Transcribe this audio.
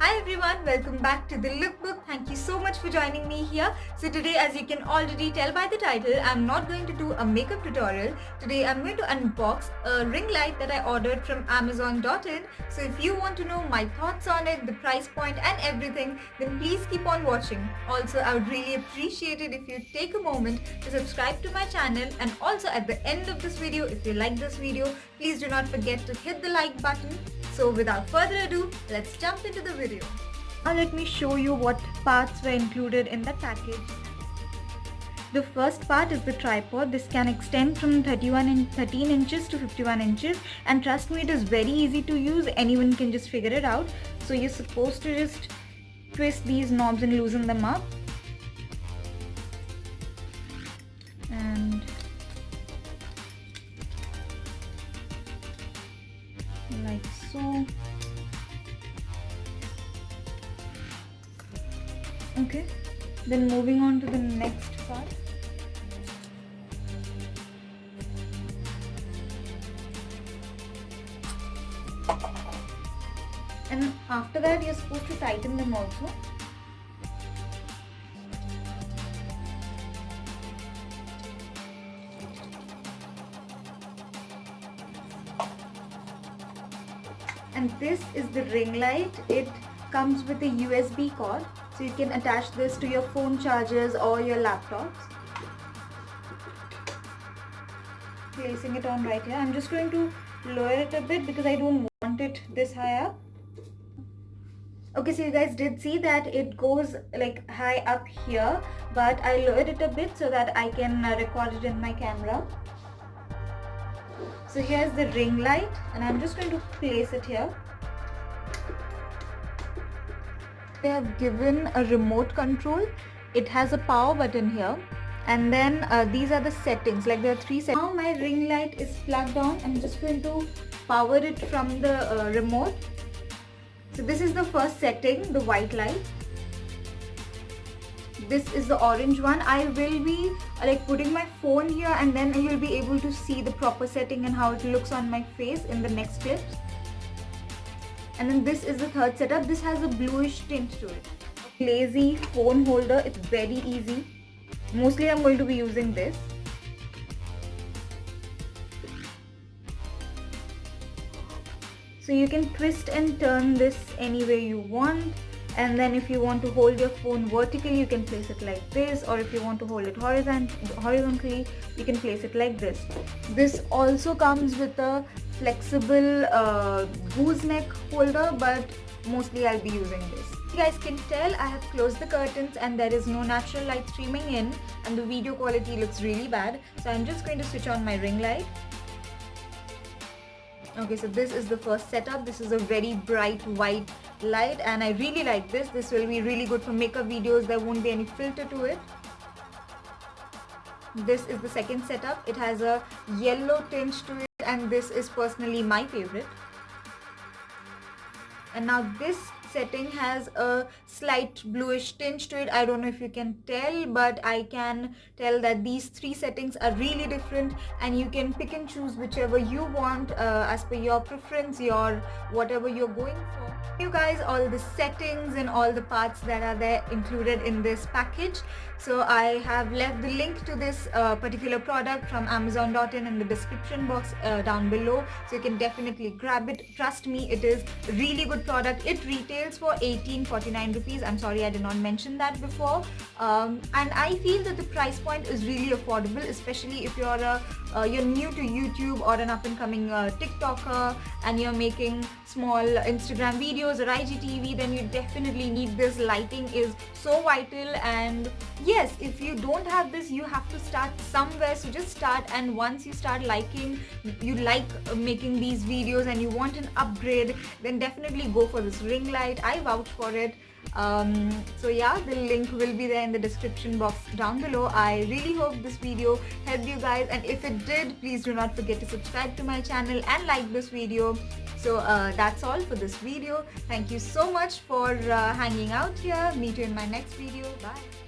Hi everyone, welcome back to the Lookbook. Thank you so much for joining me here. So today, as you can already tell by the title, I'm not going to do a makeup tutorial. Today I'm going to unbox a ring light that I ordered from Amazon.in. So if you want to know my thoughts on it, the price point and everything, then please keep on watching. Also, I would really appreciate it if you take a moment to subscribe to my channel, and also at the end of this video, if you like this video, please do not forget to hit the like button. So without further ado, let's jump into the video. Now let me show you what parts were included in the package. The first part is the tripod. This can extend from 13 inches to 51 inches, and trust me, it is very easy to use. Anyone can just figure it out. So you're supposed to just twist these knobs and loosen them up. And like so. Okay, then moving on to the next part. And after that, you're supposed to tighten them also. And this is the ring light. It comes with a USB cord, so you can attach this to your phone chargers or your laptops. Placing it on right here. I'm just going to lower it a bit because I don't want it this high up. Okay, so you guys did see that it goes like high up here, but I lowered it a bit so that I can record it in my camera. So here's the ring light, and I'm just going to place it here. They have given a remote control. It has a power button here, and then these are the settings. Like there are 3 settings. Now my ring light is plugged on. I'm just going to power it from the remote. So this is the first setting, the white light. This is the orange one. I will be like putting my phone here, and then you'll be able to see the proper setting and how it looks on my face in the next clips. And then this is the third setup. This has a bluish tint to it. Lazy phone holder. It's very easy. Mostly I'm going to be using this. So you can twist and turn this any way you want. And then if you want to hold your phone vertically, you can place it like this, or if you want to hold it horizontally, you can place it like this. This also comes with a flexible gooseneck holder, but mostly I'll be using this. You guys can tell I have closed the curtains and there is no natural light streaming in, and the video quality looks really bad. So I'm just going to switch on my ring light. Okay, so this is the first setup. This is a very bright white light, and I really like this. This will be really good for makeup videos. There won't be any filter to it. This is the second setup. It has a yellow tinge to it, and this is personally my favorite. And now this setting has a slight bluish tinge to it. I don't know if you can tell, but I can tell that these 3 settings are really different, and you can pick and choose whichever you want as per your preference, your whatever you're going for. You guys, all the settings and all the parts that are there included in this package. So I have left the link to this particular product from Amazon.in in the description box down below, so you can definitely grab it. Trust me, it is a really good product. It retails for 1849 rupees. I'm sorry I did not mention that before. And I feel that the price point is really affordable, especially if you're new to YouTube or an up-and-coming TikToker, and you're making small Instagram videos or IGTV, then you definitely need this. Lighting is so vital, and yes, if you don't have this, you have to start somewhere. So just start, and once you start you like making these videos and you want an upgrade, then definitely go for this ring light. I vouch for it. So yeah, the link will be there in the description box down below. I really hope this video helped you guys, and if it did, please do not forget to subscribe to my channel and like this video. So that's all for this video. Thank you so much for hanging out here. Meet you in my next video. Bye.